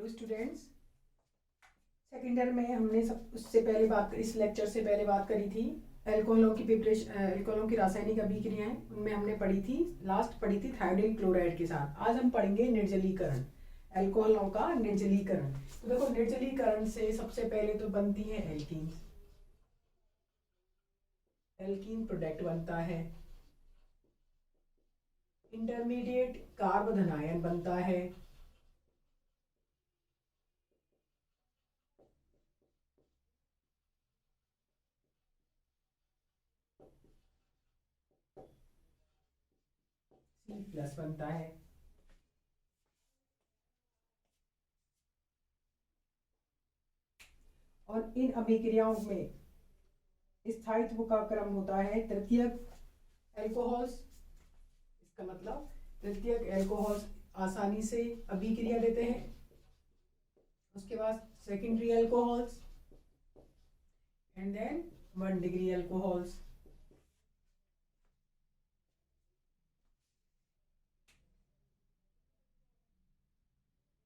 Hello students, second year में हमने सब उससे पहले इस लेक्चर से पहले बात करी थी एल्कोहलों की प्रिपरेशन, एल्कोहलों की रासायनिक अभिक्रियाएं। उनमें हमने लास्ट पढ़ी थी थायोडीन क्लोराइड के साथ। आज हम पढ़ेंगे निर्जलीकरण, एल्कोहलों का निर्जलीकरण। तो देखो, निर्जलीकरण से सबसे पहले तो बनती है एल्कीन। एल्कीन प्रोडक्ट बनता है, इंटरमीडिएट कार्बोधन आयन बनता है, C+ बनता है, और इन अभिक्रियाओं में स्थायित्व का क्रम होता है तृतीयक एल्कोहल्स। इसका मतलब तृतीयक एल्कोहल्स आसानी से अभिक्रिया देते हैं। उसके बाद secondary alcohols and then 1 degree alcohols.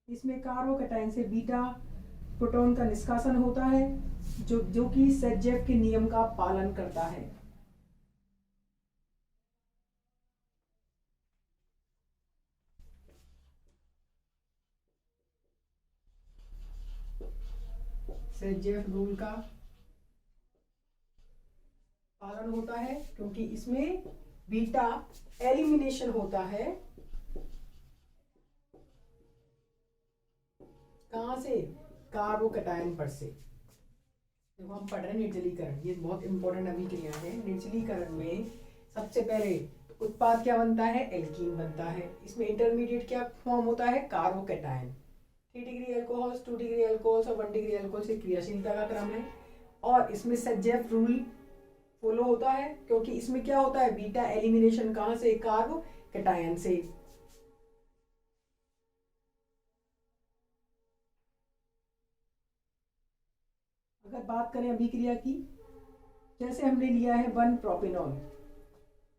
इसमें कार्बोकैटायन से बीटा प्रोटॉन का निष्कासन होता है, जो कि सेजेफ के नियम का पालन करता है। सेजेफ रूल का पालन होता है क्योंकि इसमें बीटा एलिमिनेशन होता है। कहां से? कार्बोकैटायन पर से। देखो, हम पढ़ रहे हैं निर्जलीकरण, ये बहुत इंपॉर्टेंट अभिक्रिया है। निर्जलीकरण में सबसे पहले उत्पाद क्या बनता है? एल्कीन बनता है। इसमें इंटरमीडिएट क्या फॉर्म होता है? Carbocation. 3 degree alcohols, 2 degree alcohols और 1 डिग्री एल्कोहल से क्रियाशीलता का क्रम है। और इसमें सेजेफ रूल फॉलो होता है क्योंकि इसमें क्या होता है? Beta elimination. कहां से? कार्बोकैटायन से। अगर बात करें अभिक्रिया की, जैसे हमने लिया है 1 प्रोपेनॉल,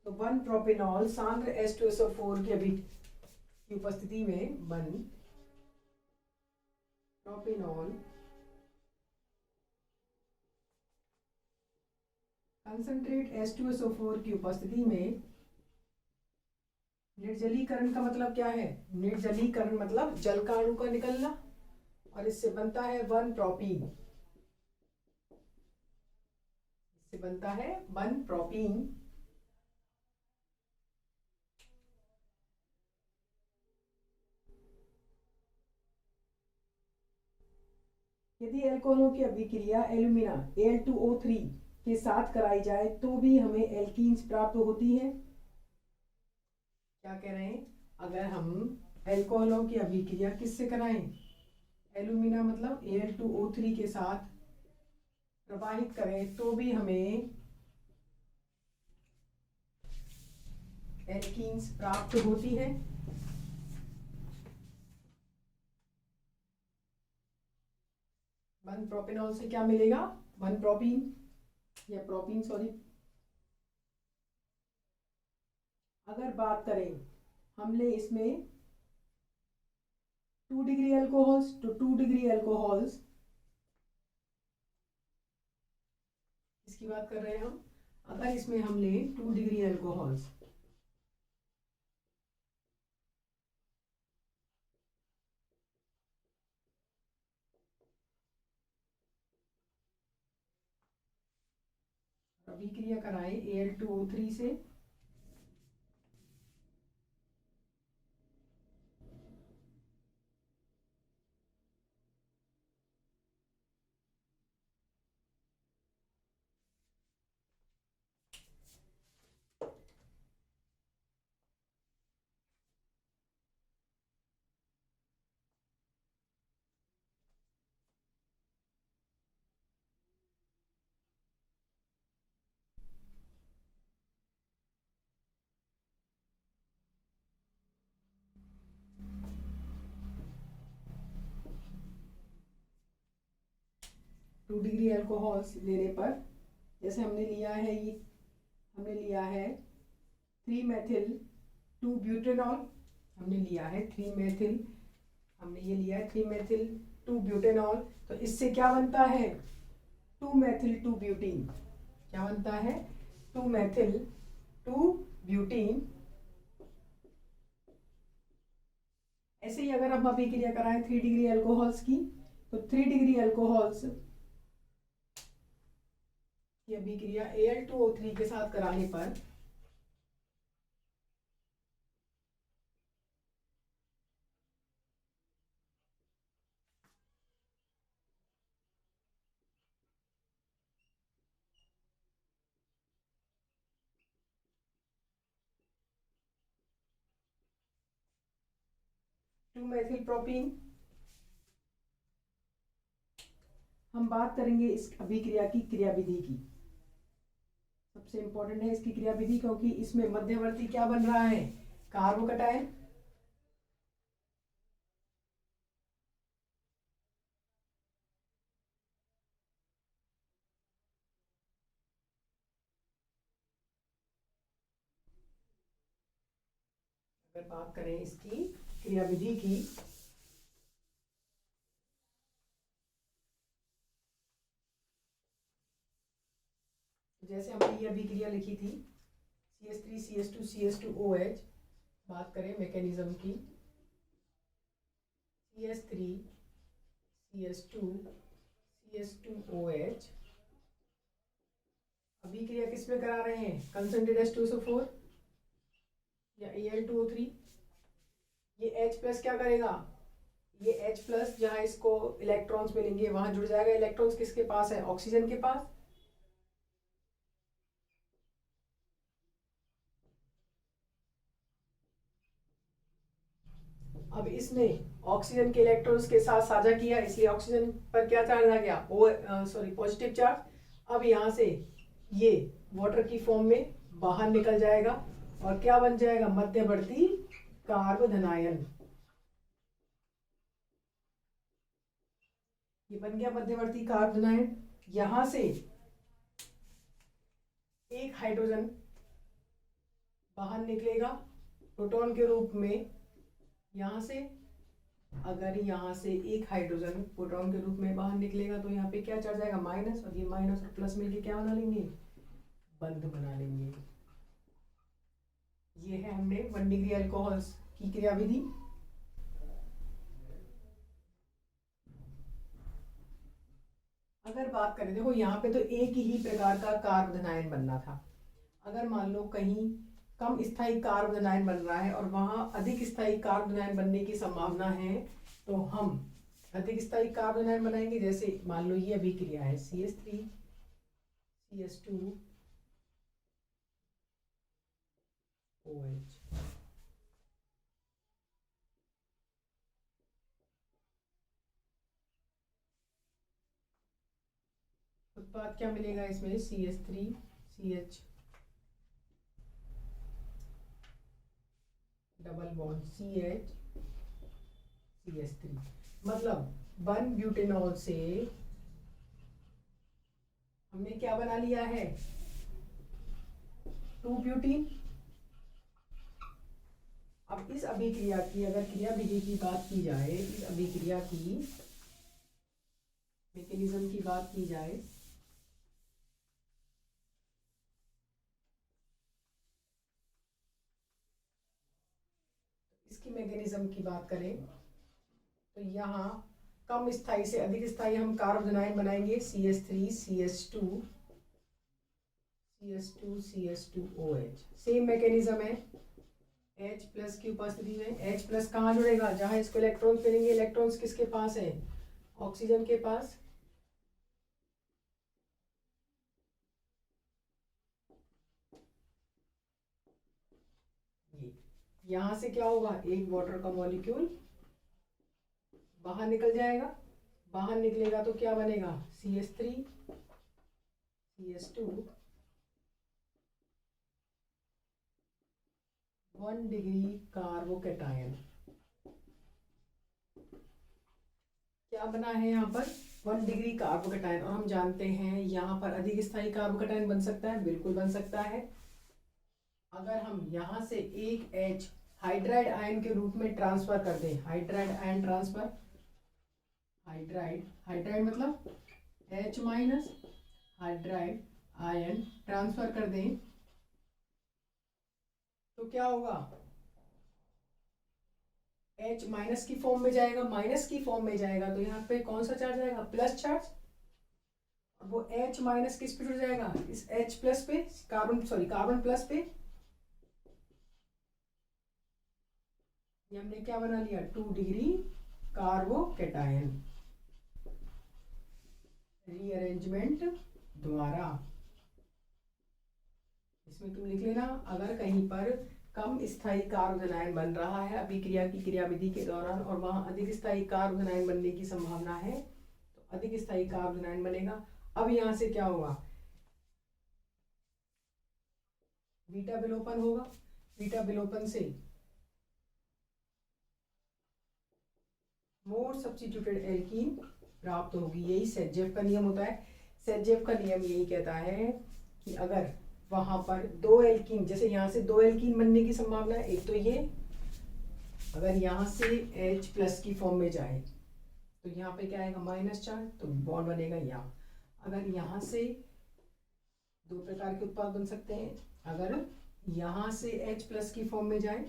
तो 1 प्रोपेनॉल सांद्र H2SO4 की उपस्थिति में 1 प्रोपेनॉल कंसंट्रेट H2SO4 की उपस्थिति में निर्जलीकरण का मतलब क्या है? निर्जलीकरण मतलब जल का अणु का निकलना, और इससे बनता है 1 प्रोपीन। इससे बनता है 1 प्रोपीन। यदि एल्कोहलों की अभिक्रिया एल्यूमिना Al2O3 के साथ कराई जाए तो भी हमें एल्कीन्स प्राप्त होती है। क्या कह रहे हैं? अगर हम एल्कोहलों की अभिक्रिया किससे कराएं? एल्यूमिना मतलब Al2O3 के साथ प्रवाहित करें तो भी हमें एल्कीन्स प्राप्त होती है। वन प्रोपेनॉल से क्या मिलेगा? 1 प्रोपीन या प्रोपीन, सॉरी। अगर बात करें, हमने इसमें 2 डिग्री एल्कोहल्स, तो 2 डिग्री एल्कोहल्स इसकी बात कर रहे हैं हम। अगर इसमें हम ले 2 डिग्री एल्कोहल्स, अभिक्रिया कराएं Al2O3 से, टू डिग्री एल्कोहल्स लेने पर, जैसे हमने लिया है, ये हमने लिया है 3 मेथिल 2 ब्यूटेनॉल, हमने लिया है 3 मेथिल हमने ये लिया है 3 मेथिल 2 ब्यूटेनॉल, तो इससे क्या बनता है 2 मेथिल 2 ब्यूटीन। क्या बनता है 2 मेथिल 2 ब्यूटीन। ऐसे ही अगर हम अभिक्रिया कराएं 3 डिग्री अल्कोहल्स की, तो 3 डिग्री अल्कोहल्स की अभिक्रिया Al2O3 के साथ कराने पर टू मेथिल प्रोपीन। हम बात करेंगे इस अभिक्रिया की क्रियाविधि की। सबसे इंपॉर्टेंट है इसकी क्रियाविधि, क्योंकि इसमें मध्यवर्ती क्या बन रहा है कार्बोकटायन। अगर बात करें इसकी क्रियाविधि की, जैसे हमने ये अभिक्रिया लिखी थी CH3CH2CH2OH। बात करें मैकेनिज्म की, CH3CH2CH2OH अभिक्रिया किस में करा रहे हैं कंसंट्रेटेड H2SO4 या Al2O3। ये H प्लस क्या करेगा, ये H प्लस जहां इसको इलेक्ट्रॉन्स मिलेंगे वहां जुड़ जाएगा। इलेक्ट्रॉन्स किसके पास है ऑक्सीजन के पास। अब इसने ऑक्सीजन के इलेक्ट्रॉन्स के साथ साझा किया, इसलिए ऑक्सीजन पर क्या चार्ज आ गया पॉजिटिव चार्ज। अब यहाँ से ये वाटर की फॉर्म में बाहर निकल जाएगा और क्या बन जाएगा मध्यवर्ती कार्बोधनायन। ये बन गया मध्यवर्ती कार्बोधनायन। यहां से एक हाइड्रोजन बाहर निकलेगा प्रोटॉन के रूप में। यहां से अगर यहाँ से एक हाइड्रोजन प्रोटॉन के रूप में बाहर निकलेगा तो यहाँ पे क्या चार्ज आएगा माइनस, और ये माइनस और प्लस मिलके क्या बना लेंगे बंध बना लेंगे। ये है हमने 1 डिग्री अल्कोहल्स की क्रियाविधि। अगर बात करें, देखो यहाँ पे तो एक ही प्रकार का कार्बोधनायन बनना था। अगर मान लो कहीं कम स्थायी कार्बोधनायन बन रहा है और वहां अधिक स्थायी कार्बोधनायन बनने की संभावना है, तो हम अधिक स्थायी कार्बोधनायन बनाएंगे। जैसे मान लो ये अभिक्रिया है CH3CH2OH। उत्पाद क्या मिलेगा इसमें CH3CH डबल बॉन्ड CH3। मतलब 1 ब्यूटेनॉल से हमने क्या बना लिया है 2 ब्यूटीन। अब इस अभिक्रिया की अगर क्रियाविधि की बात की जाए, इस अभिक्रिया की मैकेनिज्म की बात की जाए, इसकी मैकेनिज्म की बात करें तो यहाँ कम स्थायी से अधिक स्थायी हम कार्बोधनायन बनाएंगे CH3CH2CH2OH। सेम मैकेनिज्म है। H प्लस की उपस्थिति में H प्लस कहाँ जुड़ेगा जहां इसको इलेक्ट्रॉन्स मिलेंगे। इलेक्ट्रॉन्स किसके पास है ऑक्सीजन के पास। ये यहां से क्या होगा एक वाटर का मॉलिक्यूल बाहर निकल जाएगा। बाहर निकलेगा तो क्या बनेगा CH3CH2 1 डिग्री कार्बोकैटायन। क्या बना है यहाँ पर 1 डिग्री कार्बोकैटायन। और हम जानते हैं यहाँ पर अधिक स्थायी कार्बोकैटायन बन सकता है, बिल्कुल बन सकता है। अगर हम यहाँ से एक H हाइड्राइड आयन के रूप में ट्रांसफर कर दें, हाइड्राइड आयन ट्रांसफर, हाइड्राइड मतलब H minus, hydride ion transfer कर दें तो क्या होगा, H माइनस की फॉर्म में जाएगा, माइनस की फॉर्म में जाएगा तो यहाँ पे कौन सा चार्ज आएगा, प्लस चार्ज। वो H माइनस किस पे जुड़ जाएगा, इस H प्लस पे, कार्बन प्लस पे। ये हमने क्या बना लिया, 2 डिग्री कार्बोकैटायन रीअरेंजमेंट द्वारा। इसमें तुम लिख लेना, अगर कहीं पर कम स्थायी कार्बन आयन बन रहा है अभिक्रिया की क्रियाविधि के दौरान और वहां अधिक स्थायी कार्बन आयन बनने की संभावना है तो अधिक स्थायी कार्बन आयन बनेगा। अब यहां से क्या होगा, बीटा विलोपन होगा, बीटा विलोपन से मोर सब्स्टिट्यूटेड एल्कीन प्राप्त होगी। यही सेटजेफ का नियम होता है। सेटजेफ का नियम यही कहता है कि अगर वहां पर दो एल्कीन, जैसे यहाँ से दो एल्कीन बनने की संभावना है, एक तो ये, अगर यहाँ से H प्लस की फॉर्म में जाए तो यहाँ पे क्या आएगा, माइनस चार्ज, तो बॉन्ड बनेगा यहाँ। अगर यहाँ से दो प्रकार के उत्पाद बन सकते हैं, अगर यहाँ से H प्लस की फॉर्म में जाए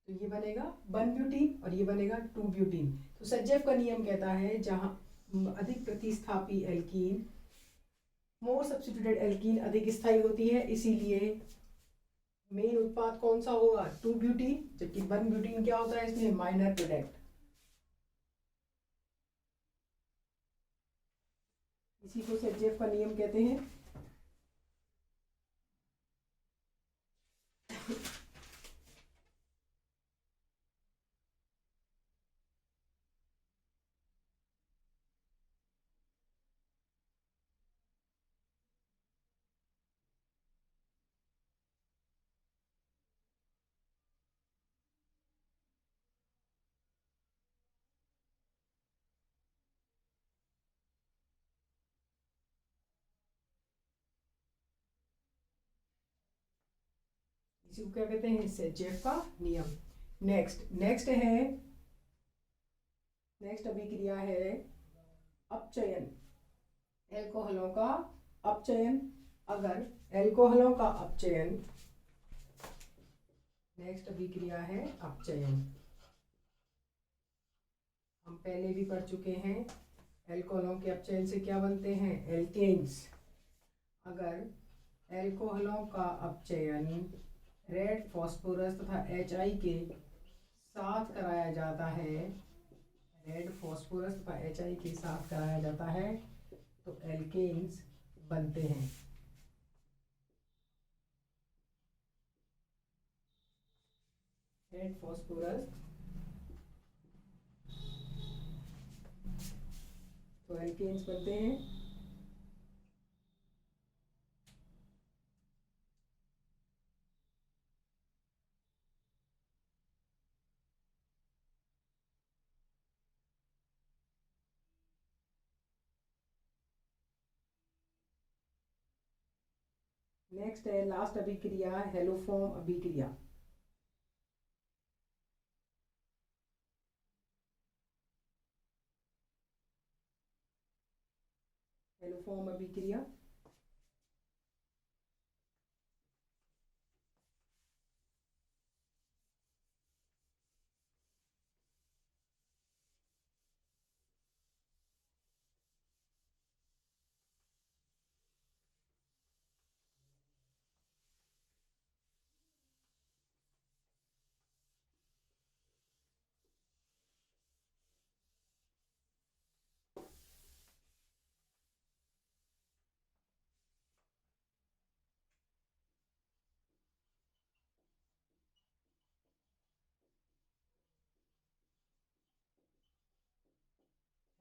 तो ये बनेगा 1 ब्यूटीन और ये बनेगा 2 ब्यूटीन। तो सेटजेफ का नियम कहता है जहां अधिक प्रतिस्थापी एल्कीन, मोर सब्स्टिट्यूटेड एल्कीन अधिक स्थायी होती है, इसीलिए मेन उत्पाद कौन सा होगा, 2 ब्यूटीन, जबकि 1 ब्यूटीन क्या होता है इसमें, माइनर प्रोडक्ट। इसी को सेटजेफ का नियम कहते हैं। इसी को क्या कहते हैं, सेटजेफ का नियम। नेक्स्ट अभिक्रिया है अपचयन, एल्कोहलों का अपचयन। अगर एल्कोहलों का अपचयन, नेक्स्ट अभिक्रिया है अपचयन। हम पहले भी पढ़ चुके हैं, एल्कोहलों के अपचयन से क्या बनते हैं, एल्केन्स। अगर एल्कोहलों का अपचयन रेड फास्फोरस तथा HI के साथ कराया जाता है, रेड फास्फोरस तथा HI के साथ कराया जाता है तो एल्केन्स बनते हैं। रेड फास्फोरस तो एल्केन्स बनते हैं। नेक्स्ट है लास्ट अभिक्रिया, हेलोफॉर्म अभिक्रिया। हेलोफॉर्म अभिक्रिया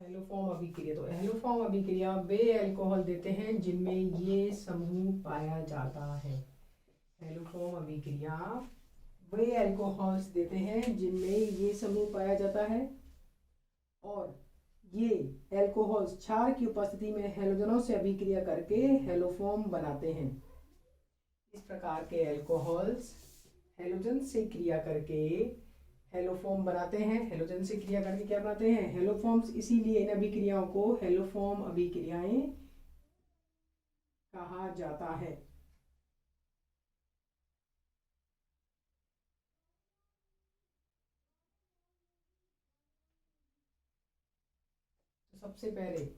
हेलोफॉर्म अभिक्रिया, तो हेलोफॉर्म अभिक्रिया वे अल्कोहल देते हैं जिनमें ये समूह पाया जाता है। हेलोफॉर्म अभिक्रिया वे अल्कोहल्स देते हैं जिनमें ये समूह पाया जाता है और ये अल्कोहल्स क्षार की उपस्थिति में हेलोजनों से अभिक्रिया करके हेलोफॉर्म बनाते हैं। इस प्रकार के एल्कोहल्स हेलोजन से क्रिया करके हेलोफॉर्म बनाते हैं। हेलोजन से क्रिया करके क्या बनाते हैं? हेलोफॉर्म्स। इसीलिए इन अभिक्रियाओं को हेलोफॉर्म अभिक्रियाएं कहा जाता है। तो सबसे पहले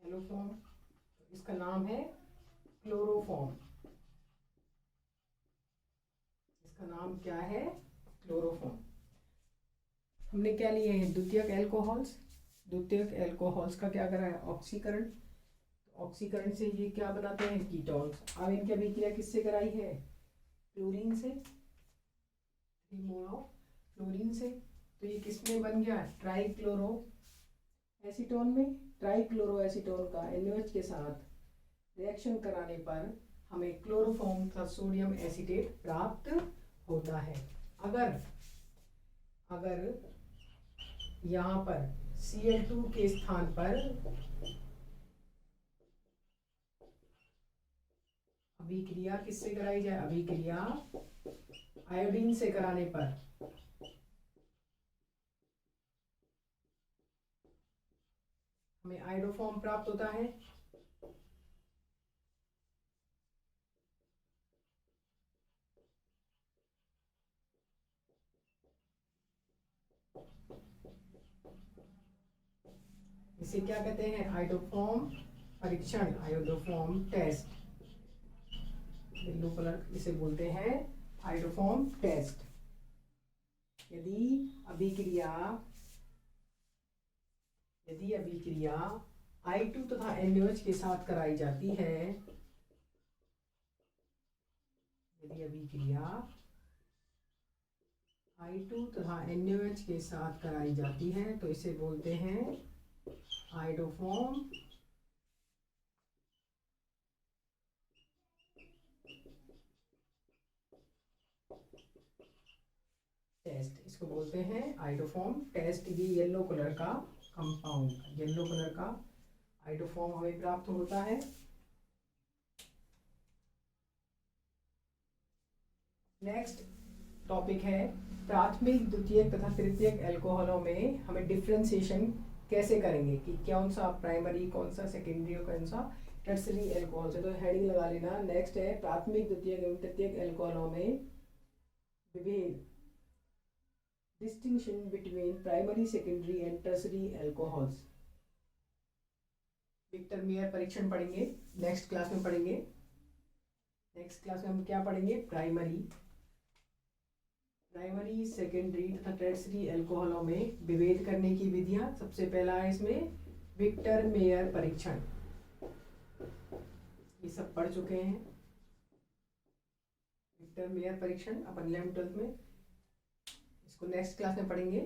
हेलोफॉर्म, इसका नाम है क्लोरोफॉर्म। इसका नाम क्या है? क्लोरोफॉर्म। हमने क्या लिए हैं? द्वितीयक एल्कोहल्स। द्वितीयक एल्कोहल्स का क्या करा है? ऑक्सीकरण। ऑक्सीकरण से ये क्या बनाते हैं? कीटोन्स। अब इनकी अभिक्रिया किससे कराई है? क्लोरीन से, 3 मोल ऑफ क्लोरीन से। तो ये किसमें बन गया? ट्राइक्लोरो एसीटोन में। ट्राइक्लोरो एसीटोन का NaOH के साथ रिएक्शन कराने पर हमें क्लोरोफॉर्म का सोडियम एसीटेट प्राप्त होता है। अगर यहाँ पर Cl2 के स्थान पर अभिक्रिया किससे कराई जाए? अभिक्रिया आयोडीन से कराने पर हमें आयोडोफॉर्म प्राप्त होता है। इसे क्या कहते हैं? आयोडोफॉर्म परीक्षण, आयोडोफॉर्म टेस्ट। येलो कलर इसे बोलते हैं आयोडोफॉर्म टेस्ट। यदि अभिक्रिया I2 तथा NaOH के साथ कराई जाती है, यदि अभिक्रिया I2 तथा NaOH के साथ कराई जाती है तो इसे बोलते हैं आयोडोफॉर्म टेस्ट। इसको बोलते हैं आयोडोफॉर्म टेस्ट। ये येलो कलर का कंपाउंड, येलो कलर का आयोडोफॉर्म हमें प्राप्त होता है। नेक्स्ट टॉपिक है प्राथमिक, द्वितीयक तथा तृतीयक एल्कोहलों में हमें डिफ्रेंसिएशन कैसे करेंगे कि कौन सा प्राइमरी, कौन सा सेकेंडरी और कौन सा टर्सरी एल्कोहल से। तो हेडिंग लगा लेना। नेक्स्ट है प्राथमिक, द्वितीयक एवं तृतीयक एल्कोहलों में विभेद, distinction between primary, secondary and tertiary alcohols. Victor Meyer परीक्षण पढ़ेंगे नेक्स्ट क्लास में पढ़ेंगे। नेक्स्ट क्लास में हम क्या पढ़ेंगे? प्राइमरी, सेकेंडरी तथा टर्सरी एल्कोहलों में विभेद करने की विधियां। सबसे पहला है इसमें विक्टर मेयर परीक्षण। ये सब पढ़ चुके हैं। विक्टर मेयर परीक्षण अपन 11th 12th में। इसको नेक्स्ट क्लास में पढ़ेंगे।